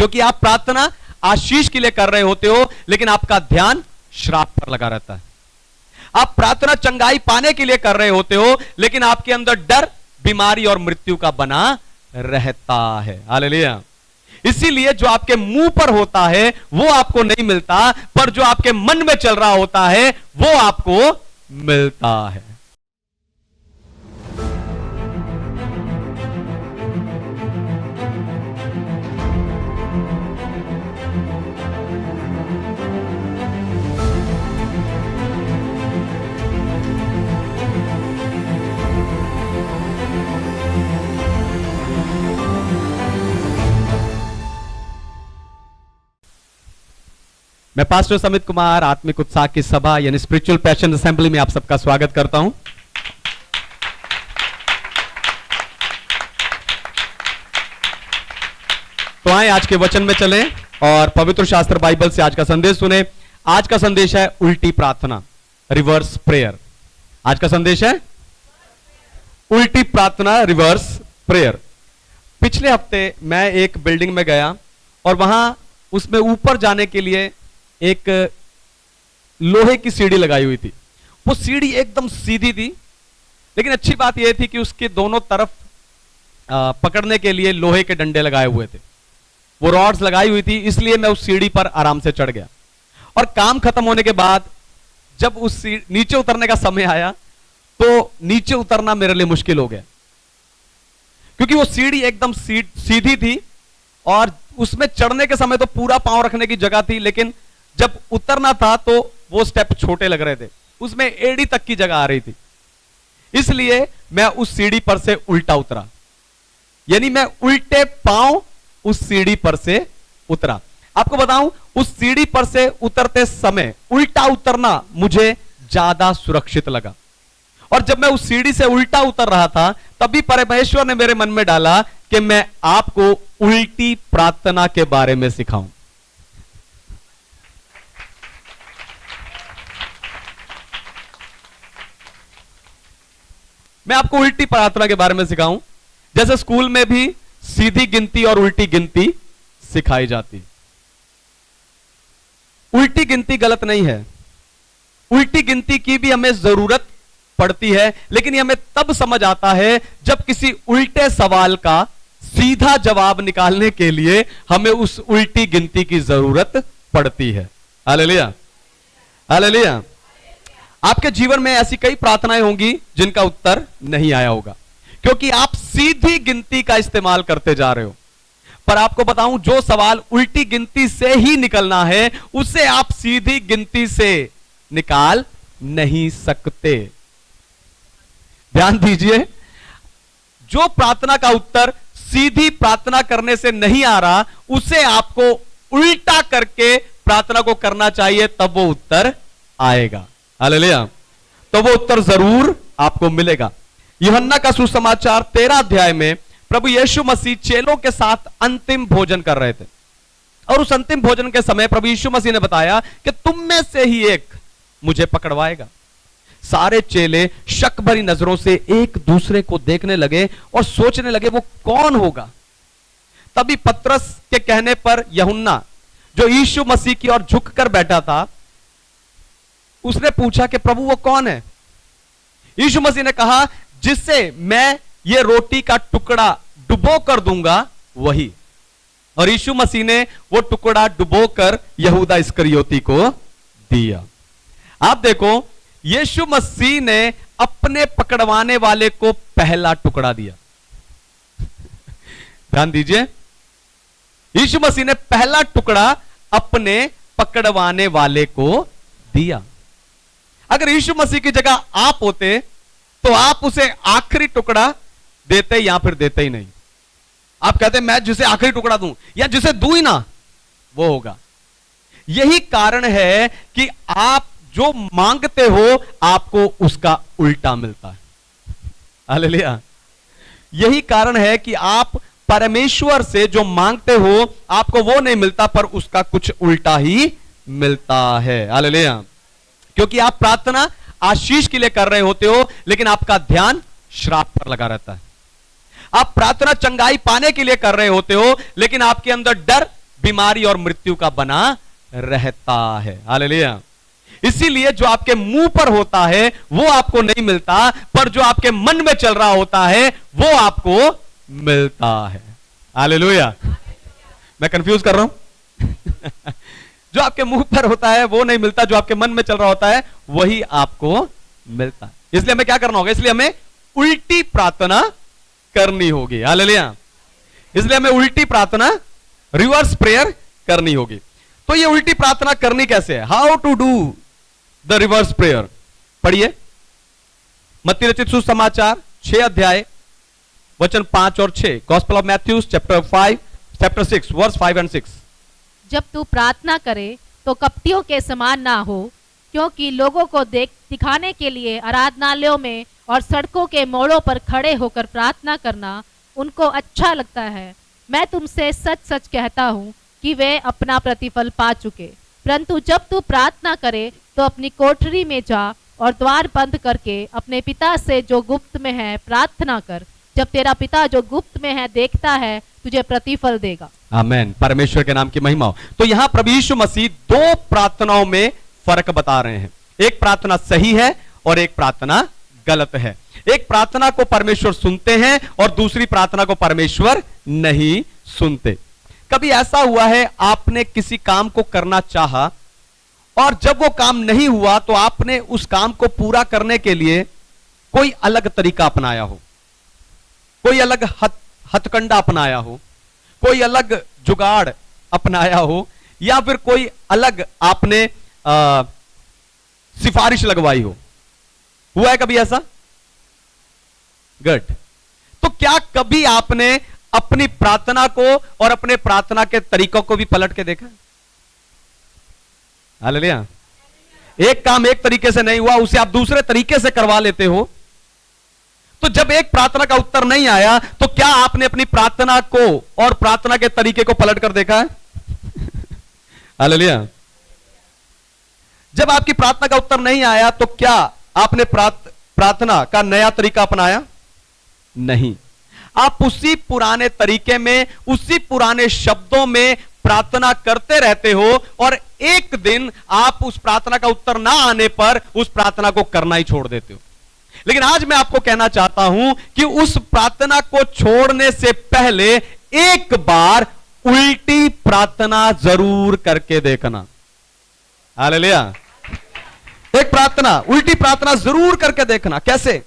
क्योंकि आप प्रार्थना आशीष के लिए कर रहे होते हो, लेकिन आपका ध्यान श्राप पर लगा रहता है। आप प्रार्थना चंगाई पाने के लिए कर रहे होते हो, लेकिन आपके अंदर डर, बीमारी और मृत्यु का बना रहता है। हालेलुया। इसीलिए जो आपके मुंह पर होता है वो आपको नहीं मिलता, पर जो आपके मन में चल रहा होता है वो आपको मिलता है। मैं पास्टर समित कुमार आत्मिक उत्साह की सभा यानी स्पिरिचुअल पैशन असेंबली में आप सबका स्वागत करता हूं। तो आए आज के वचन में चलें और पवित्र शास्त्र बाइबल से आज का संदेश सुने। आज का संदेश है उल्टी प्रार्थना, रिवर्स प्रेयर। आज का संदेश है उल्टी प्रार्थना, रिवर्स प्रेयर। पिछले हफ्ते मैं एक बिल्डिंग में गया और वहां उसमें ऊपर जाने के लिए एक लोहे की सीढ़ी लगाई हुई थी। वो सीढ़ी एकदम सीधी थी, लेकिन अच्छी बात यह थी कि उसके दोनों तरफ पकड़ने के लिए लोहे के डंडे लगाए हुए थे। वो रॉड्स लगाई हुई थी, इसलिए मैं उस सीढ़ी पर आराम से चढ़ गया। और काम खत्म होने के बाद जब उस नीचे उतरने का समय आया तो नीचे उतरना मेरे लिए मुश्किल हो गया, क्योंकि वो सीढ़ी एकदम सीधी थी और उसमें चढ़ने के समय तो पूरा पांव रखने की जगह थी, लेकिन जब उतरना था तो वो स्टेप छोटे लग रहे थे, उसमें एड़ी तक की जगह आ रही थी। इसलिए मैं उस सीढ़ी पर से उल्टा उतरा, यानी मैं उल्टे पांव उस सीढ़ी पर से उतरा। आपको बताऊं, उस सीढ़ी पर से उतरते समय उल्टा उतरना मुझे ज्यादा सुरक्षित लगा। और जब मैं उस सीढ़ी से उल्टा उतर रहा था, तभी परमेश्वर ने मेरे मन में डाला कि मैं आपको उल्टी प्रार्थना के बारे में सिखाऊं। मैं आपको उल्टी प्रार्थना के बारे में सिखाऊं, जैसे स्कूल में भी सीधी गिनती और उल्टी गिनती सिखाई जाती। उल्टी गिनती गलत नहीं है, उल्टी गिनती की भी हमें जरूरत पड़ती है, लेकिन ये हमें तब समझ आता है जब किसी उल्टे सवाल का सीधा जवाब निकालने के लिए हमें उस उल्टी गिनती की जरूरत पड़ती है। Hallelujah, hallelujah. आपके जीवन में ऐसी कई प्रार्थनाएं होंगी जिनका उत्तर नहीं आया होगा, क्योंकि आप सीधी गिनती का इस्तेमाल करते जा रहे हो। पर आपको बताऊं, जो सवाल उल्टी गिनती से ही निकलना है उसे आप सीधी गिनती से निकाल नहीं सकते। ध्यान दीजिए, जो प्रार्थना का उत्तर सीधी प्रार्थना करने से नहीं आ रहा, उसे आपको उल्टा करके प्रार्थना को करना चाहिए, तब वो उत्तर आएगा। हालेलुया। तो वो उत्तर जरूर आपको मिलेगा। यूहन्ना का सुसमाचार 13 अध्याय में प्रभु यीशु मसीह चेलों के साथ अंतिम भोजन कर रहे थे, और उस अंतिम भोजन के समय प्रभु यीशु मसीह ने बताया कि तुम में से ही एक मुझे पकड़वाएगा। सारे चेले शक भरी नजरों से एक दूसरे को देखने लगे और सोचने लगे वो कौन होगा। तभी पतरस के कहने पर यूहन्ना, जो यीशु मसीह की ओर झुककर बैठा था, उसने पूछा कि प्रभु वो कौन है। यीशु मसीह ने कहा, जिससे मैं ये रोटी का टुकड़ा डुबो कर दूंगा वही। और यीशु मसीह ने वो टुकड़ा डुबो कर यहूदा इस्करियोती को दिया। आप देखो, यीशु मसीह ने अपने पकड़वाने वाले को पहला टुकड़ा दिया। ध्यान दीजिए, यीशु मसीह ने पहला टुकड़ा अपने पकड़वाने वाले को दिया। अगर यीशु मसीह की जगह आप होते तो आप उसे आखिरी टुकड़ा देते या फिर देते ही नहीं। आप कहते मैं जिसे आखिरी टुकड़ा दूं या जिसे दूं ही ना वो होगा। यही कारण है कि आप जो मांगते हो आपको उसका उल्टा मिलता है। हालेलुया। यही कारण है कि आप परमेश्वर से जो मांगते हो आपको वो नहीं मिलता, पर उसका कुछ उल्टा ही मिलता है। हालेलुया। क्योंकि आप प्रार्थना आशीष के लिए कर रहे होते हो, लेकिन आपका ध्यान श्राप पर लगा रहता है। आप प्रार्थना चंगाई पाने के लिए कर रहे होते हो, लेकिन आपके अंदर डर, बीमारी और मृत्यु का बना रहता है। हालेलुया। इसीलिए जो आपके मुंह पर होता है वो आपको नहीं मिलता, पर जो आपके मन में चल रहा होता है वो आपको मिलता है। हालेलुया। मैं कंफ्यूज कर रहा हूं? जो आपके मुंह पर होता है वो नहीं मिलता, जो आपके मन में चल रहा होता है वही आपको मिलता है। इसलिए हमें क्या करना होगा? इसलिए हमें उल्टी प्रार्थना करनी होगी। हालेलुया। इसलिए हमें उल्टी प्रार्थना, रिवर्स प्रेयर करनी होगी। तो ये उल्टी प्रार्थना करनी कैसे है? How to do the reverse prayer? पढ़िए मत्ती रचित सुसमाचार 6 अध्याय वचन 5 और 6। Gospel of Matthew chapter 6 verse 5 and 6। जब तू प्रार्थना करे तो कपटियों के समान ना हो, क्योंकि लोगों को दिखाने के लिए आराधनालयों में और सड़कों के मोड़ों पर खड़े होकर प्रार्थना करना उनको अच्छा लगता है। मैं तुमसे सच सच कहता हूँ कि वे अपना प्रतिफल पा चुके। परंतु जब तू प्रार्थना करे तो अपनी कोठरी में जा और द्वार बंद करके अपने पिता से जो गुप्त में है प्रार्थना कर। जब तेरा पिता जो गुप्त में है देखता है तुझे प्रतिफल देगा। आमेन। परमेश्वर के नाम की महिमा हो। तो यहां प्रभु यीशु मसीह दो प्रार्थनाओं में फर्क बता रहे हैं। एक प्रार्थना सही है और एक प्रार्थना गलत है। एक प्रार्थना को परमेश्वर सुनते हैं और दूसरी प्रार्थना को परमेश्वर नहीं सुनते। कभी ऐसा हुआ है आपने किसी काम को करना चाहा और जब वो काम नहीं हुआ तो आपने उस काम को पूरा करने के लिए कोई अलग तरीका अपनाया हो, कोई अलग हथकंडा अपनाया हो, कोई अलग जुगाड़ अपनाया हो, या फिर कोई अलग आपने सिफारिश लगवाई हो? हुआ है कभी ऐसा? गुड। तो क्या कभी आपने अपनी प्रार्थना को और अपने प्रार्थना के तरीकों को भी पलट के देखा? हालेलुया। एक काम एक तरीके से नहीं हुआ, उसे आप दूसरे तरीके से करवा लेते हो। तो जब एक प्रार्थना का उत्तर नहीं आया तो क्या आपने अपनी प्रार्थना को और प्रार्थना के तरीके को पलट कर देखा है? हालेलुया। जब आपकी प्रार्थना का उत्तर नहीं आया तो क्या आपने प्रार्थना का नया तरीका अपनाया? नहीं। आप उसी पुराने तरीके में, उसी पुराने शब्दों में प्रार्थना करते रहते हो और एक दिन आप उस प्रार्थना का उत्तर ना आने पर उस प्रार्थना को करना ही छोड़ देते हो। लेकिन आज मैं आपको कहना चाहता हूं कि उस प्रार्थना को छोड़ने से पहले एक बार उल्टी प्रार्थना जरूर करके देखना। हालेलुया। एक प्रार्थना, उल्टी प्रार्थना जरूर करके देखना। कैसे?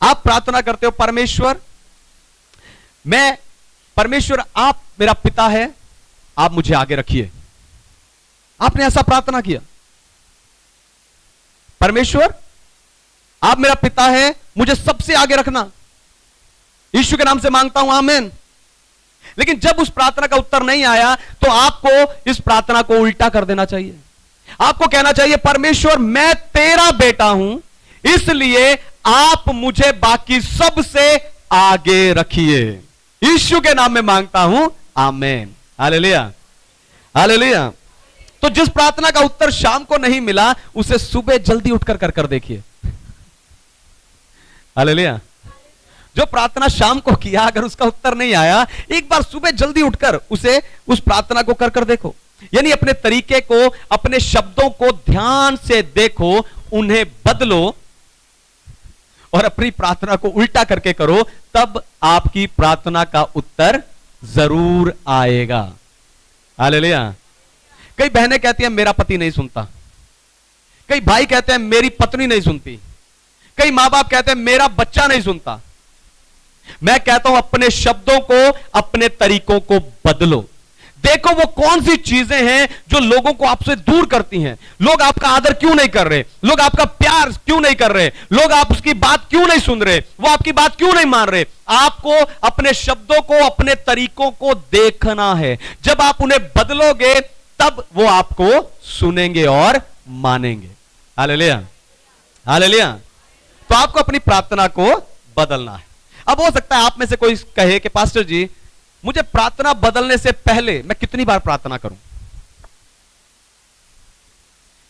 आप प्रार्थना करते हो, परमेश्वर आप मेरा पिता है, आप मुझे आगे रखिए। आपने ऐसा प्रार्थना किया, परमेश्वर आप मेरा पिता है, मुझे सबसे आगे रखना, यीशु के नाम से मांगता हूं, आमीन। लेकिन जब उस प्रार्थना का उत्तर नहीं आया तो आपको इस प्रार्थना को उल्टा कर देना चाहिए। आपको कहना चाहिए, परमेश्वर मैं तेरा बेटा हूं, इसलिए आप मुझे बाकी सबसे आगे रखिए। यीशु के नाम में मांगता हूं, आमीन। हालेलुया। हालेलुया। तो जिस प्रार्थना का उत्तर शाम को नहीं मिला उसे सुबह जल्दी उठकर कर देखिए। हालेलुया। जो प्रार्थना शाम को किया अगर उसका उत्तर नहीं आया, एक बार सुबह जल्दी उठकर उस प्रार्थना को कर देखो। यानी अपने तरीके को, अपने शब्दों को ध्यान से देखो, उन्हें बदलो और अपनी प्रार्थना को उल्टा करके करो, तब आपकी प्रार्थना का उत्तर जरूर आएगा। हालेलुया। कई बहनें कहती हैं मेरा पति नहीं सुनता, कई भाई कहते हैं मेरी पत्नी नहीं सुनती, कई मां बाप कहते हैं मेरा बच्चा नहीं सुनता। मैं कहता हूं अपने शब्दों को, अपने तरीकों को बदलो। देखो वो कौन सी चीजें हैं जो लोगों को आपसे दूर करती हैं। लोग आपका आदर क्यों नहीं कर रहे, लोग आपका प्यार क्यों नहीं कर रहे, लोग आप उसकी बात क्यों नहीं सुन रहे, वो आपकी बात क्यों नहीं मान रहे। आपको अपने शब्दों को, अपने तरीकों को देखना है। जब आप उन्हें बदलोगे तब वो आपको सुनेंगे और मानेंगे। हालेलुया। हालेलुया। तो आपको अपनी प्रार्थना को बदलना है। अब हो सकता है आप में से कोई कहे कि पास्टर जी मुझे प्रार्थना बदलने से पहले मैं कितनी बार प्रार्थना करूं?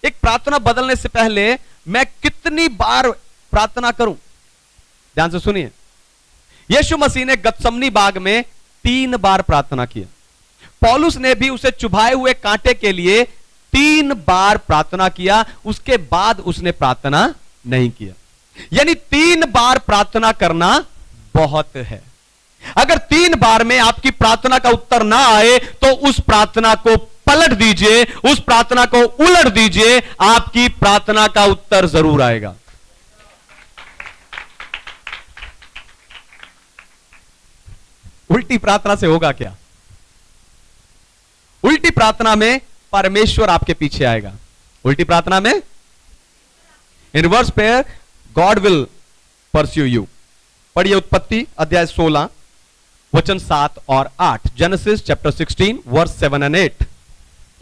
एक प्रार्थना बदलने से पहले मैं कितनी बार प्रार्थना करूं? ध्यान से सुनिए। यीशु मसीह ने गतसमनी बाग में 3 बार प्रार्थना किया। पौलुस ने भी उसे चुभाए हुए कांटे के लिए 3 बार प्रार्थना किया, उसके बाद उसने प्रार्थना नहीं किया। यानी 3 बार प्रार्थना करना बहुत है। अगर 3 बार में आपकी प्रार्थना का उत्तर ना आए तो उस प्रार्थना को पलट दीजिए, उस प्रार्थना को उलट दीजिए, आपकी प्रार्थना का उत्तर जरूर आएगा। उल्टी प्रार्थना से होगा क्या? उल्टी प्रार्थना में परमेश्वर आपके पीछे आएगा। उल्टी प्रार्थना में, in reverse prayer, god will pursue you. पढ़िए उत्पत्ति अध्याय 16 वचन 7 और 8। Genesis chapter 16 verse 7 and 8।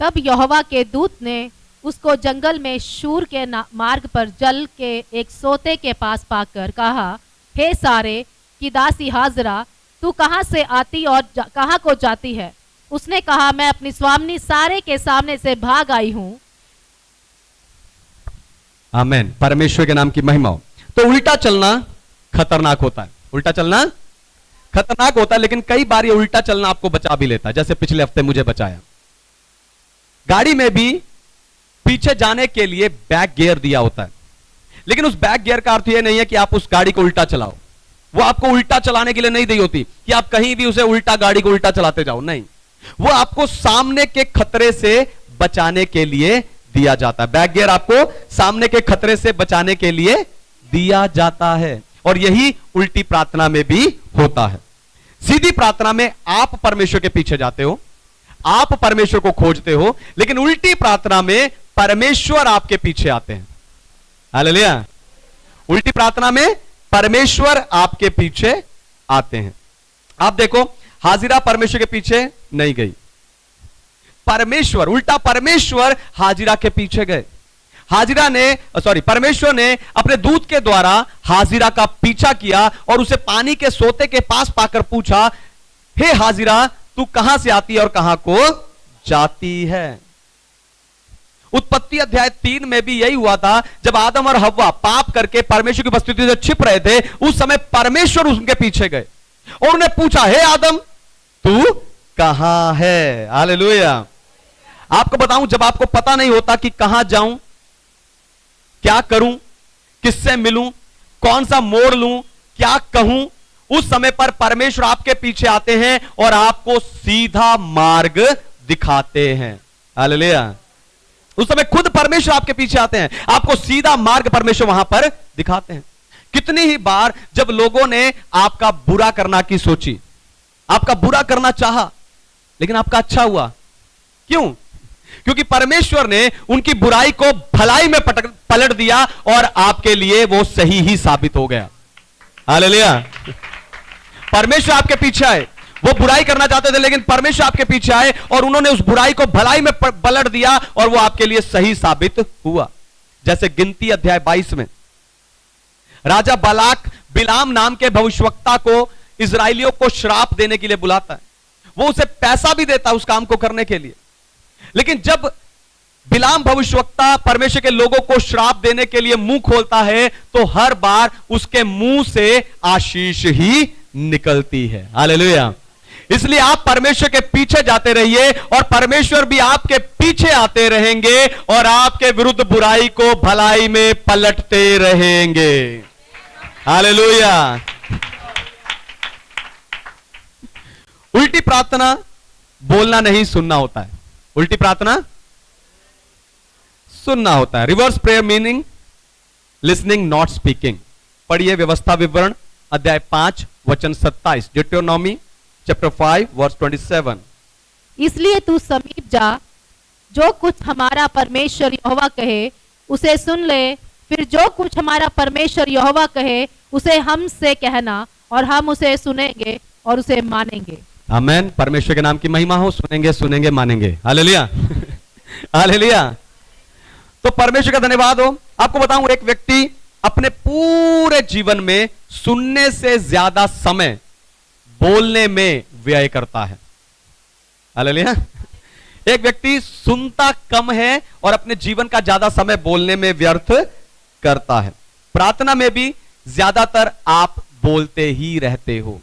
तब यहोवा के दूत ने उसको जंगल में शूर के मार्ग पर जल के एक सोते के पास पाकर कहा, हे सारे की दासी हाजरा, तू कहां से आती और कहां को जाती है? उसने कहा, मैं अपनी स्वामिनी सारे के सामने से भाग आई हूं। आमेन, परमेश्वर के नाम की महिमा हो। तो उल्टा चलना खतरनाक होता है। उल्टा चलना खतरनाक होता है, लेकिन कई बार ये उल्टा चलना आपको बचा भी लेता है, जैसे पिछले हफ्ते मुझे बचाया। गाड़ी में भी पीछे जाने के लिए बैक गियर दिया होता है, लेकिन उस बैक गियर का अर्थ यह नहीं है कि आप उस गाड़ी को उल्टा चलाओ। वो आपको उल्टा चलाने के लिए नहीं दी होती कि आप कहीं भी उसे उल्टा, गाड़ी को उल्टा चलाते जाओ, नहीं। वो आपको सामने के खतरे से बचाने के लिए दिया जाता है। बैक गियर आपको सामने के खतरे से बचाने के लिए दिया जाता है, और यही उल्टी प्रार्थना में भी होता है। सीधी प्रार्थना में आप परमेश्वर के पीछे जाते हो, आप परमेश्वर को खोजते हो, लेकिन उल्टी प्रार्थना में परमेश्वर आपके पीछे आते हैं। हालेलुया। उल्टी प्रार्थना में परमेश्वर आपके पीछे आते हैं। आप देखो, हाजिरा परमेश्वर के पीछे नहीं गई, परमेश्वर, उल्टा परमेश्वर हाजिरा के पीछे गए। परमेश्वर ने अपने दूत के द्वारा हाजिरा का पीछा किया और उसे पानी के सोते के पास पाकर पूछा, हे हाजिरा, तू कहां से आती है और कहां को जाती है? उत्पत्ति अध्याय 3 में भी यही हुआ था। जब आदम और हव्वा पाप करके परमेश्वर की उपस्थिति से छिप रहे थे, उस समय परमेश्वर उनके पीछे गए और उन्हें पूछा, हे आदम, तू कहां है? हालेलुया। आपको बताऊं, जब आपको पता नहीं होता कि कहां जाऊं, क्या करूं, किससे मिलूं, कौन सा मोड़ लूं, क्या कहूं, उस समय पर परमेश्वर आपके पीछे आते हैं और आपको सीधा मार्ग दिखाते हैं। हालेलुया। उस समय खुद परमेश्वर आपके पीछे आते हैं, आपको सीधा मार्ग परमेश्वर वहां पर दिखाते हैं। कितनी ही बार जब लोगों ने आपका बुरा करना की सोची, आपका बुरा करना चाहा, लेकिन आपका अच्छा हुआ। क्यों? क्योंकि परमेश्वर ने उनकी बुराई को भलाई में पलट दिया और आपके लिए वो सही ही साबित हो गया। हालेलुया। परमेश्वर आपके पीछे आए, वो बुराई करना चाहते थे, लेकिन परमेश्वर आपके पीछे आए और उन्होंने उस बुराई को भलाई में पलट दिया और वो आपके लिए सही साबित हुआ। जैसे गिनती अध्याय 22 में राजा बालाक बिलाम नाम के भविष्यवक्ता को इजराइलियों को श्राप देने के लिए बुलाता है। वो उसे पैसा भी देता है उस काम को करने के लिए, लेकिन जब बिलाम भविष्यवक्ता परमेश्वर के लोगों को श्राप देने के लिए मुंह खोलता है तो हर बार उसके मुंह से आशीष ही निकलती है। हालेलुया। इसलिए आप परमेश्वर के पीछे जाते रहिए और परमेश्वर भी आपके पीछे आते रहेंगे और आपके विरुद्ध बुराई को भलाई में पलटते रहेंगे। हालेलुया। उल्टी प्रार्थना बोलना नहीं, सुनना होता है। उल्टी प्रार्थना सुनना होता है। Reverse prayer meaning listening not speaking. पढ़िए व्यवस्था विवरण अध्याय 5 वचन 27, डिट्रोनॉमी चैप्टर 5 वर्स 27। इसलिए तू समीप जा, जो कुछ हमारा परमेश्वर यहोवा कहे उसे सुन ले, फिर जो कुछ हमारा परमेश्वर यहोवा कहे उसे हमसे कहना और हम उसे सुनेंगे और उसे मानेंगे। आमेन। परमेश्वर के नाम की महिमा हो। सुनेंगे, सुनेंगे, मानेंगे। हालेलुया। हालेलुया। तो परमेश्वर का धन्यवाद हो। आपको बताऊं, एक व्यक्ति अपने पूरे जीवन में सुनने से ज्यादा समय बोलने में व्यय करता है। हालेलुया। एक व्यक्ति सुनता कम है और अपने जीवन का ज्यादा समय बोलने में व्यर्थ करता है। प्रार्थना में भी ज्यादातर आप बोलते ही रहते हो,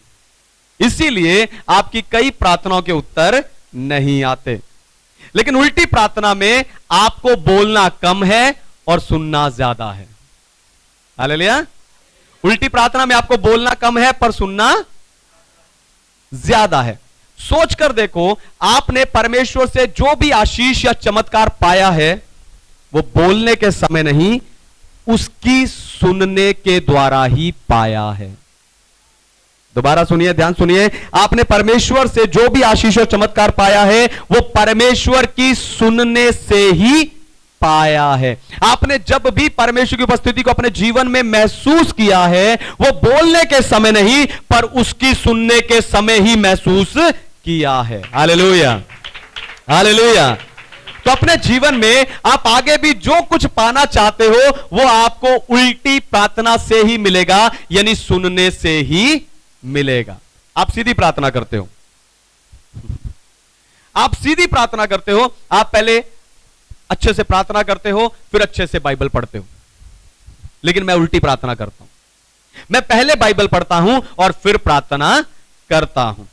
इसीलिए आपकी कई प्रार्थनाओं के उत्तर नहीं आते। लेकिन उल्टी प्रार्थना में आपको बोलना कम है और सुनना ज्यादा है। हालेलुया। उल्टी प्रार्थना में आपको बोलना कम है पर सुनना ज्यादा है। सोच कर देखो, आपने परमेश्वर से जो भी आशीष या चमत्कार पाया है वो बोलने के समय नहीं, उसकी सुनने के द्वारा ही पाया है। दोबारा सुनिए, ध्यान सुनिए। आपने परमेश्वर से जो भी आशीष और चमत्कार पाया है वो परमेश्वर की सुनने से ही पाया है। आपने जब भी परमेश्वर की उपस्थिति को अपने जीवन में महसूस किया है वो बोलने के समय नहीं पर उसकी सुनने के समय ही महसूस किया है। Hallelujah, hallelujah. तो अपने जीवन में आप आगे भी जो कुछ पाना चाहते हो वो आपको उल्टी प्रार्थना से ही मिलेगा, यानी सुनने से ही मिलेगा। आप सीधी प्रार्थना करते हो, आप सीधी प्रार्थना करते हो। आप पहले अच्छे से प्रार्थना करते हो, फिर अच्छे से बाइबल पढ़ते हो। लेकिन मैं उल्टी प्रार्थना करता हूं। मैं पहले बाइबल पढ़ता हूं और फिर प्रार्थना करता हूं,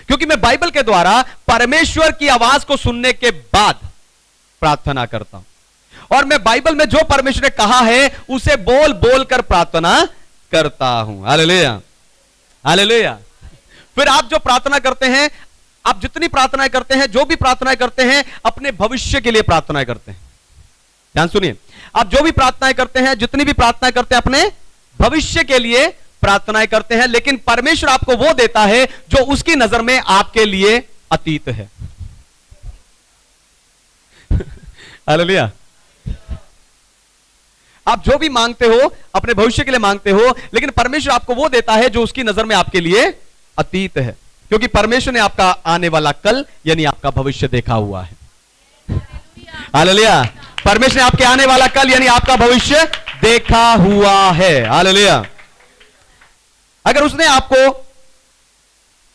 क्योंकि मैं बाइबल के द्वारा परमेश्वर की आवाज को सुनने के बाद प्रार्थना करता हूं। और मैं बाइबल में जो परमेश्वर ने कहा है उसे बोल बोल कर प्रार्थना करता हूं। Hallelujah, hallelujah. फिर आप जो प्रार्थना करते हैं, आप जितनी प्रार्थनाएं करते हैं, जो भी प्रार्थनाएं करते हैं, अपने भविष्य के लिए प्रार्थनाएं करते हैं। ध्यान सुनिए, आप जो भी प्रार्थनाएं करते हैं, जितनी भी प्रार्थनाएं करते हैं, अपने भविष्य के लिए प्रार्थनाएं करते हैं। लेकिन परमेश्वर आपको वो देता है जो उसकी नजर में आपके लिए अतीत है। हालेलुया। आप जो भी मांगते हो अपने भविष्य के लिए मांगते हो, लेकिन परमेश्वर आपको वो देता है जो उसकी नजर में आपके लिए अतीत है, क्योंकि परमेश्वर ने आपका आने वाला कल यानी आपका भविष्य देखा हुआ है। हालेलुया। परमेश्वर ने आपके आने वाला कल यानी आपका भविष्य देखा हुआ है। हालेलुया। अगर उसने आपको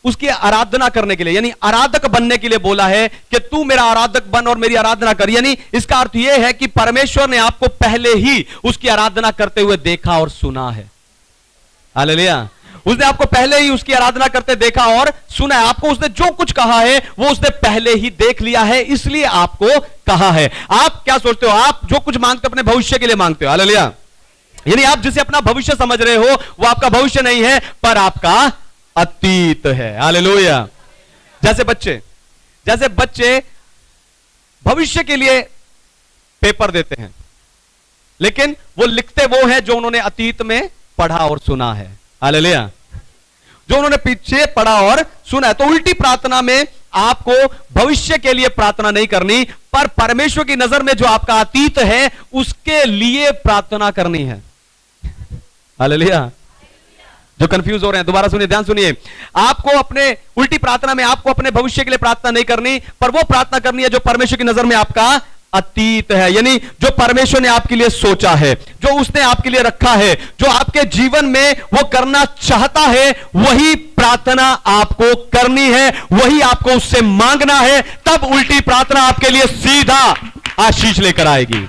उसकी आराधना करने के लिए यानी आराधक बनने के लिए बोला है कि तू मेरा आराधक बन और मेरी आराधना कर, यानी इसका अर्थ यह है कि परमेश्वर ने आपको पहले ही उसकी आराधना करते हुए देखा और सुना है। हालेलुया। उसने आपको पहले ही उसकी आराधना करते देखा और सुना है। आपको उसने जो कुछ कहा है वो उसने पहले ही देख लिया है, इसलिए आपको कहा है। आप क्या सोचते हो? आप जो कुछ मांगते हो अपने भविष्य के लिए मांगते हो। हालेलुया। यानी आप जिसे अपना भविष्य समझ रहे हो वो आपका भविष्य नहीं है पर आपका अतीत है। हालेलुया। जैसे बच्चे भविष्य के लिए पेपर देते हैं, लेकिन वो लिखते वो है जो उन्होंने अतीत में पढ़ा और सुना है। हालेलुया। जो उन्होंने पीछे पढ़ा और सुना है। तो उल्टी प्रार्थना में आपको भविष्य के लिए प्रार्थना नहीं करनी, पर परमेश्वर की नजर में जो आपका अतीत है उसके लिए प्रार्थना करनी है। हालेलुया। जो कंफ्यूज हो रहे हैं, दोबारा सुनिए, ध्यान सुनिए। आपको अपने उल्टी प्रार्थना में आपको अपने भविष्य के लिए प्रार्थना नहीं करनी, पर वो प्रार्थना करनी है जो परमेश्वर की नजर में आपका अतीत है, यानी जो परमेश्वर ने आपके लिए सोचा है, जो उसने आपके लिए रखा है, जो आपके जीवन में वो करना चाहता है, वही प्रार्थना आपको करनी है, वही आपको उससे मांगना है। तब उल्टी प्रार्थना आपके लिए सीधा आशीष लेकर आएगी।